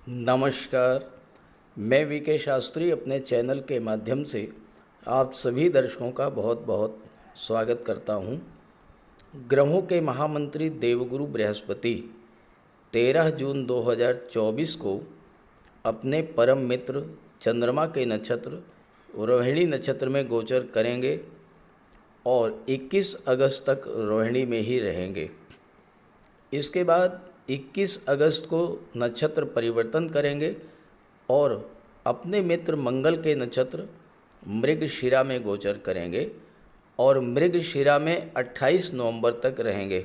नमस्कार। मैं वीके शास्त्री अपने चैनल के माध्यम से आप सभी दर्शकों का बहुत बहुत स्वागत करता हूं। ग्रहों के महामंत्री देवगुरु बृहस्पति 13 जून 2024 को अपने परम मित्र चंद्रमा के नक्षत्र रोहिणी नक्षत्र में गोचर करेंगे और 21 अगस्त तक रोहिणी में ही रहेंगे। इसके बाद 21 अगस्त को नक्षत्र परिवर्तन करेंगे और अपने मित्र मंगल के नक्षत्र मृगशिरा में गोचर करेंगे और मृगशिरा में 28 नवंबर तक रहेंगे।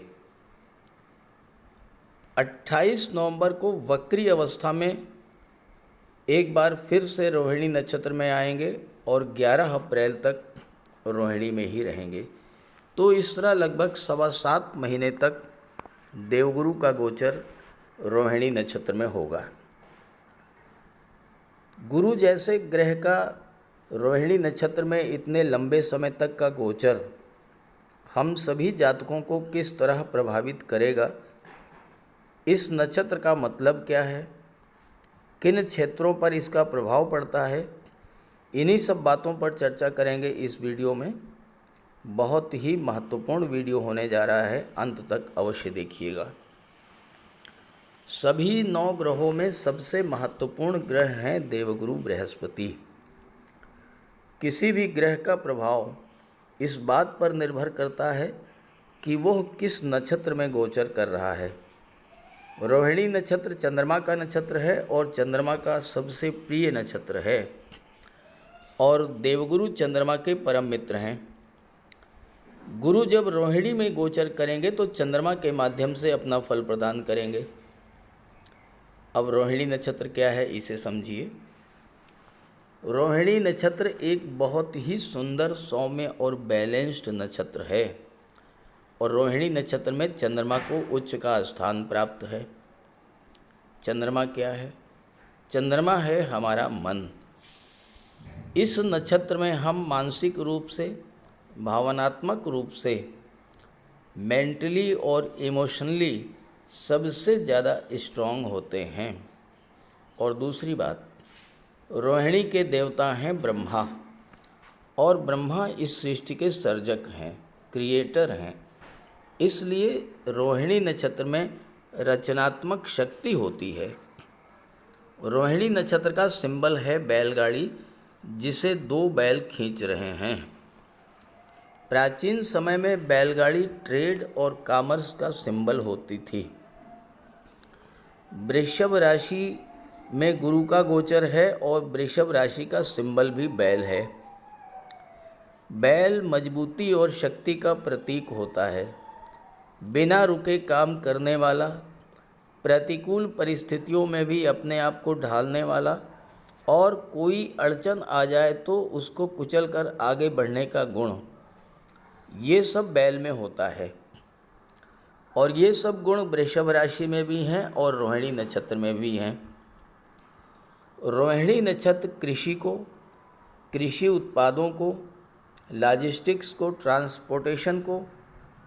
28 नवंबर को वक्री अवस्था में एक बार फिर से रोहिणी नक्षत्र में आएंगे और 11 अप्रैल तक रोहिणी में ही रहेंगे। तो इस तरह लगभग 7.25 महीने तक देवगुरु का गोचर रोहिणी नक्षत्र में होगा। गुरु जैसे ग्रह का रोहिणी नक्षत्र में इतने लंबे समय तक का गोचर हम सभी जातकों को किस तरह प्रभावित करेगा, इस नक्षत्र का मतलब क्या है, किन क्षेत्रों पर इसका प्रभाव पड़ता है, इन्हीं सब बातों पर चर्चा करेंगे इस वीडियो में। बहुत ही महत्वपूर्ण वीडियो होने जा रहा है, अंत तक अवश्य देखिएगा। सभी 9 ग्रहों में सबसे महत्वपूर्ण ग्रह हैं देवगुरु बृहस्पति। किसी भी ग्रह का प्रभाव इस बात पर निर्भर करता है कि वह किस नक्षत्र में गोचर कर रहा है। रोहिणी नक्षत्र चंद्रमा का नक्षत्र है और चंद्रमा का सबसे प्रिय नक्षत्र है और देवगुरु चंद्रमा के परम मित्र हैं। गुरु जब रोहिणी में गोचर करेंगे तो चंद्रमा के माध्यम से अपना फल प्रदान करेंगे। अब रोहिणी नक्षत्र क्या है इसे समझिए। रोहिणी नक्षत्र एक बहुत ही सुंदर, सौम्य और बैलेंस्ड नक्षत्र है और रोहिणी नक्षत्र में चंद्रमा को उच्च का स्थान प्राप्त है। चंद्रमा क्या है? चंद्रमा है हमारा मन। इस नक्षत्र में हम मानसिक रूप से, भावनात्मक रूप से, मेंटली और इमोशनली सबसे ज़्यादा स्ट्रांग होते हैं। और दूसरी बात, रोहिणी के देवता हैं ब्रह्मा और ब्रह्मा इस सृष्टि के सर्जक हैं, क्रिएटर हैं। इसलिए रोहिणी नक्षत्र में रचनात्मक शक्ति होती है। रोहिणी नक्षत्र का सिंबल है बैलगाड़ी, जिसे 2 बैल खींच रहे हैं। प्राचीन समय में बैलगाड़ी ट्रेड और कॉमर्स का सिंबल होती थी। वृषभ राशि में गुरु का गोचर है और वृषभ राशि का सिंबल भी बैल है। बैल मजबूती और शक्ति का प्रतीक होता है। बिना रुके काम करने वाला, प्रतिकूल परिस्थितियों में भी अपने आप को ढालने वाला और कोई अड़चन आ जाए तो उसको कुचलकर आगे बढ़ने का गुण, ये सब बैल में होता है। और ये सब गुण वृषभ राशि में भी हैं और रोहिणी नक्षत्र में भी हैं। रोहिणी नक्षत्र कृषि को, कृषि उत्पादों को, लॉजिस्टिक्स को, ट्रांसपोर्टेशन को,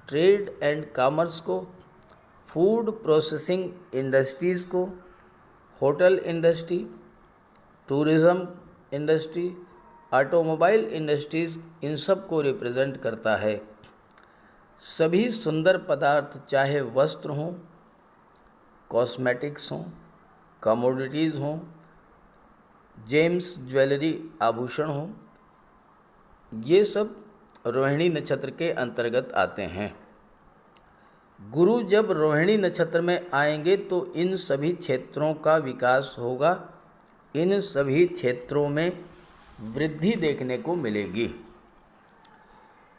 ट्रेड एंड कॉमर्स को, फूड प्रोसेसिंग इंडस्ट्रीज़ को, hotel industry, tourism industry, automobile industries, इन सब को रिप्रेजेंट करता है। सभी सुंदर पदार्थ, चाहे वस्त्र हों, कॉस्मेटिक्स हों, कमोडिटीज़ हों, जेम्स, ज्वेलरी, आभूषण हों, ये सब रोहिणी नक्षत्र के अंतर्गत आते हैं। गुरु जब रोहिणी नक्षत्र में आएंगे तो इन सभी क्षेत्रों का विकास होगा, इन सभी क्षेत्रों में वृद्धि देखने को मिलेगी।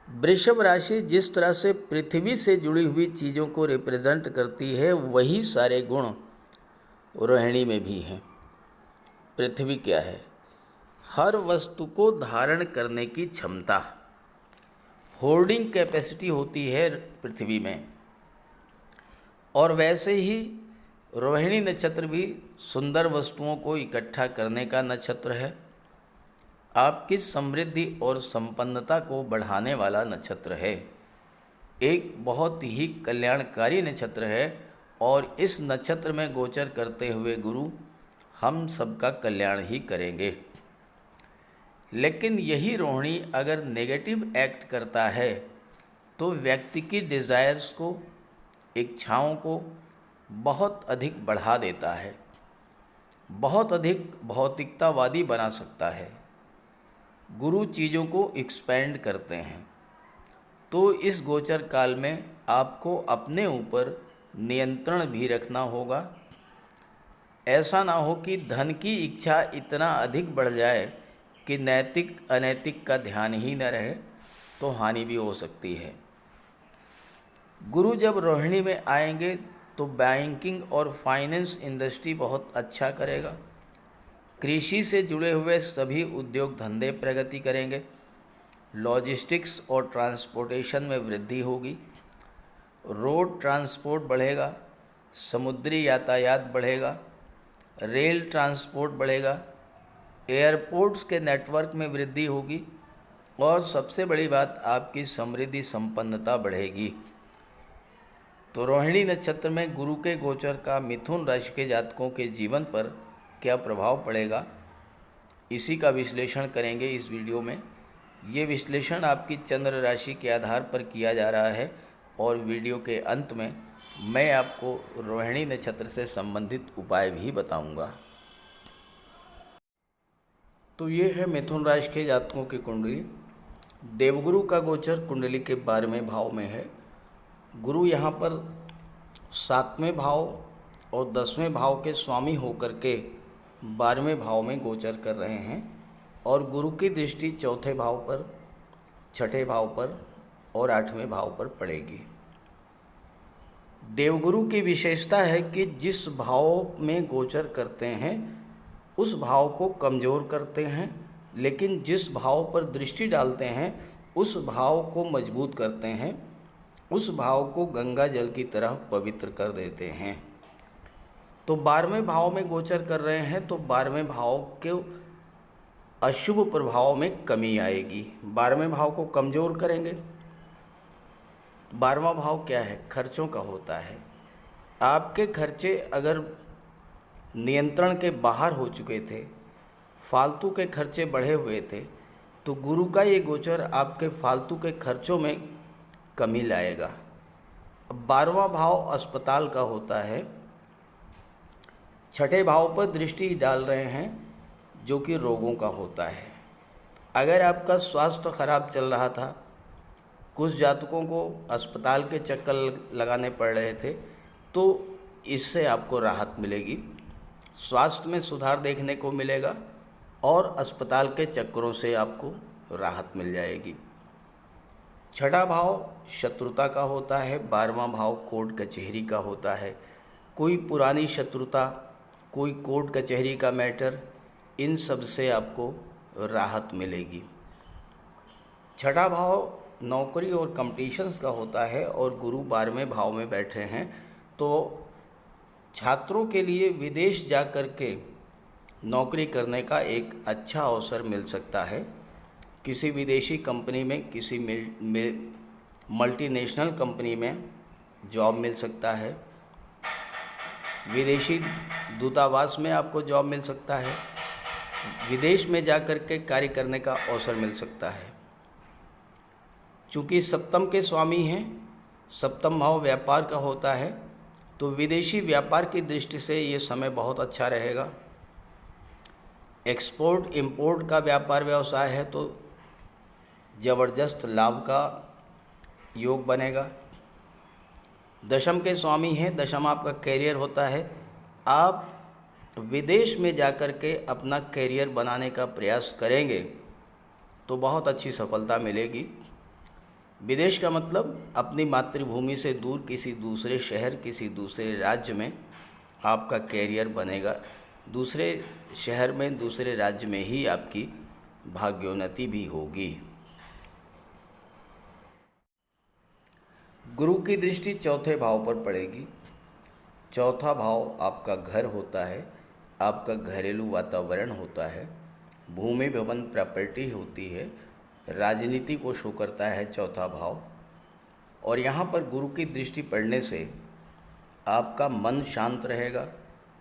वृषभ राशि जिस तरह से पृथ्वी से जुड़ी हुई चीज़ों को रिप्रेजेंट करती है, वही सारे गुण रोहिणी में भी हैं। पृथ्वी क्या है? हर वस्तु को धारण करने की क्षमता, होल्डिंग कैपेसिटी होती है पृथ्वी में। और वैसे ही रोहिणी नक्षत्र भी सुंदर वस्तुओं को इकट्ठा करने का नक्षत्र है। आपकी समृद्धि और संपन्नता को बढ़ाने वाला नक्षत्र है। एक बहुत ही कल्याणकारी नक्षत्र है और इस नक्षत्र में गोचर करते हुए गुरु हम सबका कल्याण ही करेंगे। लेकिन यही रोहिणी अगर नेगेटिव एक्ट करता है तो व्यक्ति की डिज़ायर्स को, इच्छाओं को बहुत अधिक बढ़ा देता है, बहुत अधिक भौतिकतावादी बना सकता है। गुरु चीज़ों को एक्सपेंड करते हैं। तो इस गोचर काल में आपको अपने ऊपर नियंत्रण भी रखना होगा। ऐसा ना हो कि धन की इच्छा इतना अधिक बढ़ जाए कि नैतिक अनैतिक का ध्यान ही न रहे, तो हानि भी हो सकती है। गुरु जब रोहिणी में आएंगे तो बैंकिंग और फाइनेंस इंडस्ट्री बहुत अच्छा करेगा। कृषि से जुड़े हुए सभी उद्योग धंधे प्रगति करेंगे। लॉजिस्टिक्स और ट्रांसपोर्टेशन में वृद्धि होगी। रोड ट्रांसपोर्ट बढ़ेगा, समुद्री यातायात बढ़ेगा, रेल ट्रांसपोर्ट बढ़ेगा, एयरपोर्ट्स के नेटवर्क में वृद्धि होगी और सबसे बड़ी बात, आपकी समृद्धि संपन्नता बढ़ेगी। तो रोहिणी नक्षत्र में गुरु के गोचर का मिथुन राशि के जातकों के जीवन पर क्या प्रभाव पड़ेगा, इसी का विश्लेषण करेंगे इस वीडियो में। ये विश्लेषण आपकी चंद्र राशि के आधार पर किया जा रहा है और वीडियो के अंत में मैं आपको रोहिणी नक्षत्र से संबंधित उपाय भी बताऊंगा। तो ये है मिथुन राशि के जातकों की कुंडली। देवगुरु का गोचर कुंडली के 12वें भाव में है। गुरु यहाँ पर 7वें भाव और 10वें भाव के स्वामी होकर के 12वें भाव में गोचर कर रहे हैं और गुरु की दृष्टि 4थे भाव पर, 6ठे भाव पर और 8वें भाव पर पड़ेगी। देवगुरु की विशेषता है कि जिस भाव में गोचर करते हैं उस भाव को कमज़ोर करते हैं, लेकिन जिस भाव पर दृष्टि डालते हैं उस भाव को मजबूत करते हैं, उस भाव को गंगा जल की तरह पवित्र कर देते हैं। तो 12वें भाव में गोचर कर रहे हैं तो 12वें भाव के अशुभ प्रभाव में कमी आएगी, 12वें भाव को कमज़ोर करेंगे। 12वां भाव क्या है? खर्चों का होता है। आपके खर्चे अगर नियंत्रण के बाहर हो चुके थे, फालतू के खर्चे बढ़े हुए थे, तो गुरु का ये गोचर आपके फालतू के खर्चों में कमी लाएगा। 12वां भाव अस्पताल का होता है। 6ठे भाव पर दृष्टि डाल रहे हैं जो कि रोगों का होता है। अगर आपका स्वास्थ्य खराब चल रहा था, कुछ जातकों को अस्पताल के चक्कर लगाने पड़ रहे थे, तो इससे आपको राहत मिलेगी, स्वास्थ्य में सुधार देखने को मिलेगा और अस्पताल के चक्करों से आपको राहत मिल जाएगी। 6ठा भाव शत्रुता का होता है। 12वां भाव कोर्ट कचहरी का होता है। कोई पुरानी शत्रुता, कोई कोर्ट कचहरी का मैटर, इन सब से आपको राहत मिलेगी। 6ठा भाव नौकरी और कॉम्पिटिशन्स का होता है और गुरु 12वें भाव में बैठे हैं, तो छात्रों के लिए विदेश जा कर के नौकरी करने का एक अच्छा अवसर मिल सकता है। किसी विदेशी कंपनी में, किसी मल्टीनेशनल कंपनी में जॉब मिल सकता है। विदेशी दूतावास में आपको जॉब मिल सकता है। विदेश में जा कर के कार्य करने का अवसर मिल सकता है। चूँकि सप्तम के स्वामी हैं, सप्तम भाव व्यापार का होता है, तो विदेशी व्यापार की दृष्टि से ये समय बहुत अच्छा रहेगा। एक्सपोर्ट इंपोर्ट का व्यापार व्यवसाय है तो ज़बरदस्त लाभ का योग बनेगा। दशम के स्वामी हैं, दशम आपका कैरियर होता है। आप विदेश में जाकर के अपना कैरियर बनाने का प्रयास करेंगे तो बहुत अच्छी सफलता मिलेगी। विदेश का मतलब अपनी मातृभूमि से दूर किसी दूसरे शहर, किसी दूसरे राज्य में आपका कैरियर बनेगा। दूसरे शहर में, दूसरे राज्य में ही आपकी भाग्योन्नति भी होगी। गुरु की दृष्टि 4थे भाव पर पड़ेगी। 4था भाव आपका घर होता है, आपका घरेलू वातावरण होता है, भूमि भवन प्रॉपर्टी होती है, राजनीति को शो करता है 4था भाव। और यहाँ पर गुरु की दृष्टि पड़ने से आपका मन शांत रहेगा,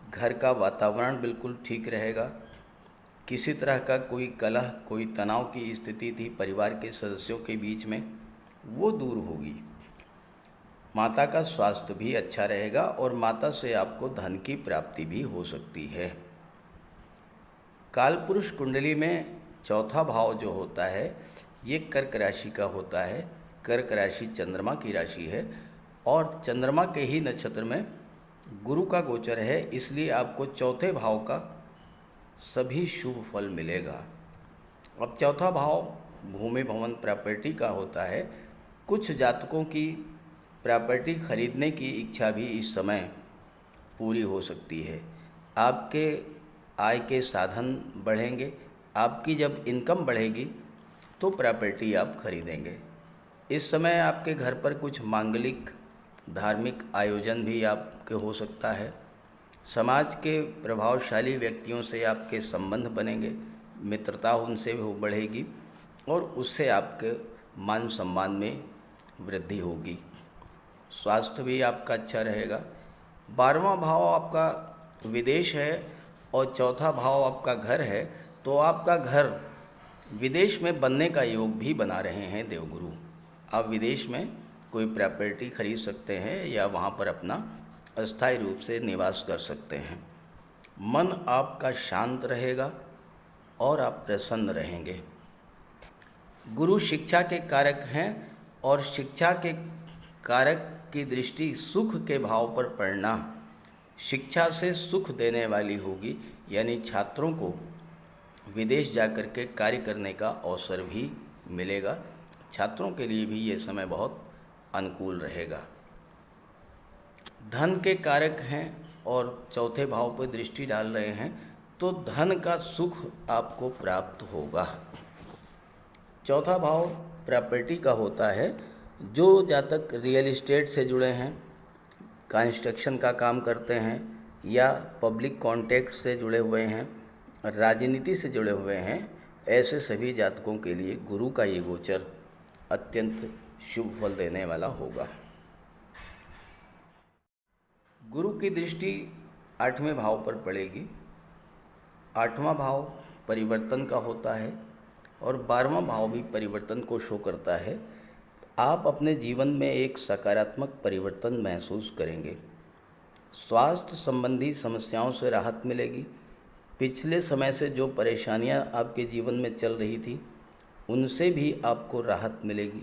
घर का वातावरण बिल्कुल ठीक रहेगा। किसी तरह का कोई कलह, कोई तनाव की स्थिति थी परिवार के सदस्यों के बीच में, वो दूर होगी। माता का स्वास्थ्य भी अच्छा रहेगा और माता से आपको धन की प्राप्ति भी हो सकती है। कालपुरुष कुंडली में चौथा भाव जो होता है ये कर्क राशि का होता है। कर्क राशि चंद्रमा की राशि है और चंद्रमा के ही नक्षत्र में गुरु का गोचर है, इसलिए आपको चौथे भाव का सभी शुभ फल मिलेगा। अब चौथा भाव भूमि भवन प्रॉपर्टी का होता है। कुछ जातकों की प्रॉपर्टी खरीदने की इच्छा भी इस समय पूरी हो सकती है। आपके आय के साधन बढ़ेंगे। आपकी जब इनकम बढ़ेगी तो प्रॉपर्टी आप खरीदेंगे। इस समय आपके घर पर कुछ मांगलिक धार्मिक आयोजन भी आपके हो सकता है। समाज के प्रभावशाली व्यक्तियों से आपके संबंध बनेंगे, मित्रता उनसे भी बढ़ेगी और उससे आपके मान सम्मान में वृद्धि होगी। स्वास्थ्य भी आपका अच्छा रहेगा। 12वां भाव आपका विदेश है और चौथा भाव आपका घर है, तो आपका घर विदेश में बनने का योग भी बना रहे हैं देवगुरु। आप विदेश में कोई प्रॉपर्टी खरीद सकते हैं या वहाँ पर अपना अस्थायी रूप से निवास कर सकते हैं। मन आपका शांत रहेगा और आप प्रसन्न रहेंगे। गुरु शिक्षा के कारक हैं और शिक्षा के कारक की दृष्टि सुख के भाव पर पड़ना शिक्षा से सुख देने वाली होगी, यानी छात्रों को विदेश जाकर के कार्य करने का अवसर भी मिलेगा। छात्रों के लिए भी ये समय बहुत अनुकूल रहेगा। धन के कारक हैं और चौथे भाव पर दृष्टि डाल रहे हैं, तो धन का सुख आपको प्राप्त होगा। चौथा भाव प्रॉपर्टी का होता है। जो जातक रियल एस्टेट से जुड़े हैं, कंस्ट्रक्शन का काम करते हैं या पब्लिक कॉन्टैक्ट से जुड़े हुए हैं, राजनीति से जुड़े हुए हैं, ऐसे सभी जातकों के लिए गुरु का ये गोचर अत्यंत शुभ फल देने वाला होगा। गुरु की दृष्टि 8वें भाव पर पड़ेगी। 8वां भाव परिवर्तन का होता है और 12वां भाव भी परिवर्तन को शो करता है। आप अपने जीवन में एक सकारात्मक परिवर्तन महसूस करेंगे। स्वास्थ्य संबंधी समस्याओं से राहत मिलेगी। पिछले समय से जो परेशानियां आपके जीवन में चल रही थी उनसे भी आपको राहत मिलेगी।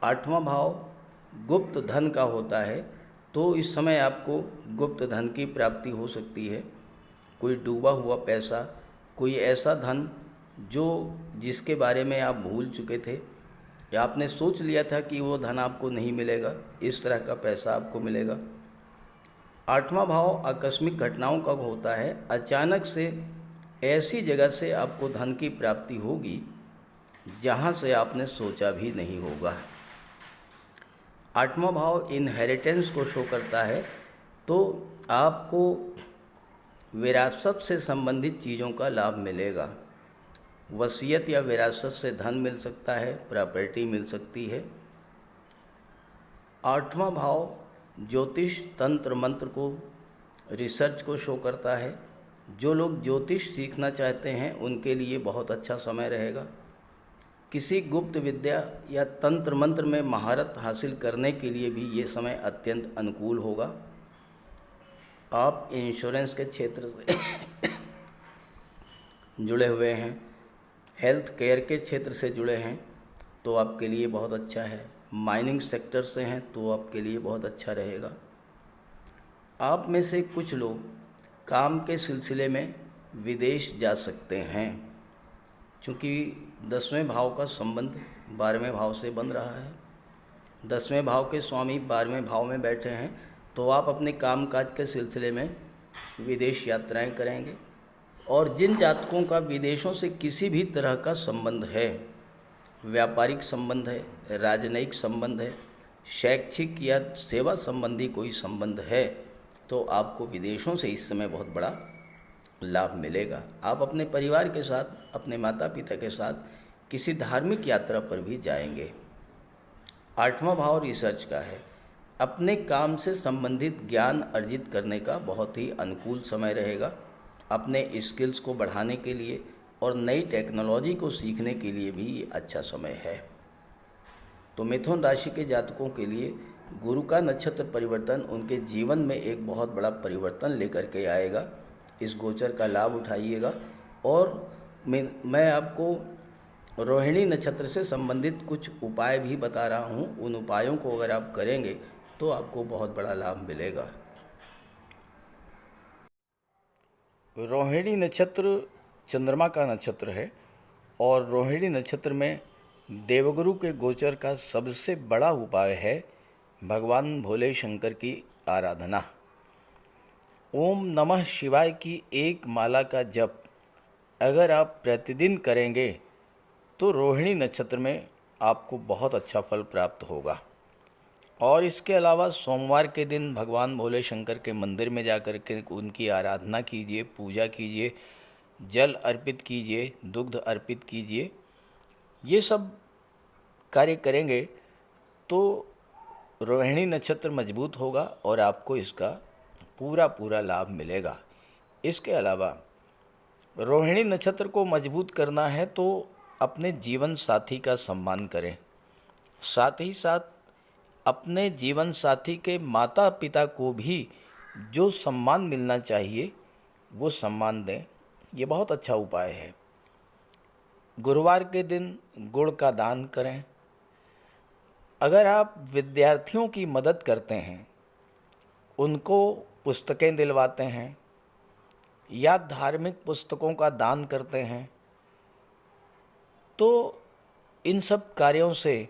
8वां भाव गुप्त धन का होता है, तो इस समय आपको गुप्त धन की प्राप्ति हो सकती है। कोई डूबा हुआ पैसा, कोई ऐसा धन जिसके बारे में आप भूल चुके थे या आपने सोच लिया था कि वो धन आपको नहीं मिलेगा, इस तरह का पैसा आपको मिलेगा। 8वां भाव आकस्मिक घटनाओं का होता है। अचानक से ऐसी जगह से आपको धन की प्राप्ति होगी जहाँ से आपने सोचा भी नहीं होगा। 8वां भाव इनहेरिटेंस को शो करता है, तो आपको विरासत से संबंधित चीज़ों का लाभ मिलेगा। वसीयत या विरासत से धन मिल सकता है, प्रॉपर्टी मिल सकती है। 8वां भाव ज्योतिष तंत्र मंत्र को रिसर्च को शो करता है। जो लोग ज्योतिष सीखना चाहते हैं उनके लिए बहुत अच्छा समय रहेगा। किसी गुप्त विद्या या तंत्र मंत्र में महारत हासिल करने के लिए भी ये समय अत्यंत अनुकूल होगा। आप इंश्योरेंस के क्षेत्र से जुड़े हुए हैं, हेल्थ केयर के क्षेत्र से जुड़े हैं तो आपके लिए बहुत अच्छा है। माइनिंग सेक्टर से हैं तो आपके लिए बहुत अच्छा रहेगा। आप में से कुछ लोग काम के सिलसिले में विदेश जा सकते हैं, क्योंकि 10वें भाव का संबंध 12वें भाव से बन रहा है। 10वें भाव के स्वामी 12वें भाव में बैठे हैं, तो आप अपने कामकाज के सिलसिले में विदेश यात्राएं करेंगे। और जिन जातकों का विदेशों से किसी भी तरह का संबंध है, व्यापारिक संबंध है, राजनयिक संबंध है, शैक्षिक या सेवा संबंधी कोई संबंध है, तो आपको विदेशों से इस समय बहुत बड़ा लाभ मिलेगा। आप अपने परिवार के साथ, अपने माता पिता के साथ किसी धार्मिक यात्रा पर भी जाएंगे। 8वां भाव रिसर्च का है। अपने काम से संबंधित ज्ञान अर्जित करने का बहुत ही अनुकूल समय रहेगा। अपने स्किल्स को बढ़ाने के लिए और नई टेक्नोलॉजी को सीखने के लिए भी ये अच्छा समय है। तो मिथुन राशि के जातकों के लिए गुरु का नक्षत्र परिवर्तन उनके जीवन में एक बहुत बड़ा परिवर्तन लेकर के आएगा। इस गोचर का लाभ उठाइएगा। और मैं आपको रोहिणी नक्षत्र से संबंधित कुछ उपाय भी बता रहा हूँ। उन उपायों को अगर आप करेंगे तो आपको बहुत बड़ा लाभ मिलेगा। रोहिणी नक्षत्र चंद्रमा का नक्षत्र है और रोहिणी नक्षत्र में देवगुरु के गोचर का सबसे बड़ा उपाय है भगवान भोले शंकर की आराधना। ओम नमः शिवाय की एक माला का जप अगर आप प्रतिदिन करेंगे तो रोहिणी नक्षत्र में आपको बहुत अच्छा फल प्राप्त होगा। और इसके अलावा सोमवार के दिन भगवान भोले शंकर के मंदिर में जाकर के उनकी आराधना कीजिए, पूजा कीजिए, जल अर्पित कीजिए, दुग्ध अर्पित कीजिए। ये सब कार्य करेंगे तो रोहिणी नक्षत्र मजबूत होगा और आपको इसका पूरा लाभ मिलेगा। इसके अलावा रोहिणी नक्षत्र को मजबूत करना है तो अपने जीवन साथी का सम्मान करें। साथ ही साथ अपने जीवन साथी के माता पिता को भी जो सम्मान मिलना चाहिए वो सम्मान दें। ये बहुत अच्छा उपाय है। गुरुवार के दिन गुड़ का दान करें। अगर आप विद्यार्थियों की मदद करते हैं, उनको पुस्तकें दिलवाते हैं या धार्मिक पुस्तकों का दान करते हैं तो इन सब कार्यों से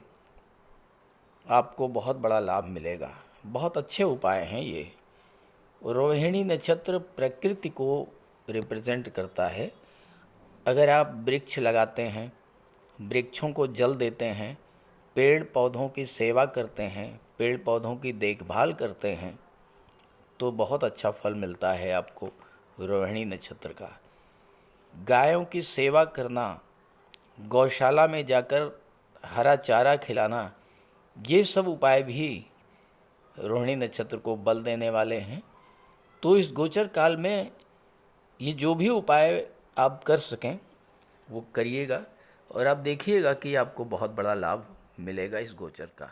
आपको बहुत बड़ा लाभ मिलेगा। बहुत अच्छे उपाय हैं ये। रोहिणी नक्षत्र प्रकृति को रिप्रेजेंट करता है। अगर आप वृक्ष लगाते हैं, वृक्षों को जल देते हैं, पेड़ पौधों की सेवा करते हैं, पेड़ पौधों की देखभाल करते हैं तो बहुत अच्छा फल मिलता है आपको रोहिणी नक्षत्र का। गायों की सेवा करना, गौशाला में जाकर हरा चारा खिलाना, ये सब उपाय भी रोहिणी नक्षत्र को बल देने वाले हैं। तो इस गोचर काल में ये जो भी उपाय आप कर सकें वो करिएगा और आप देखिएगा कि आपको बहुत बड़ा लाभ मिलेगा इस गोचर का।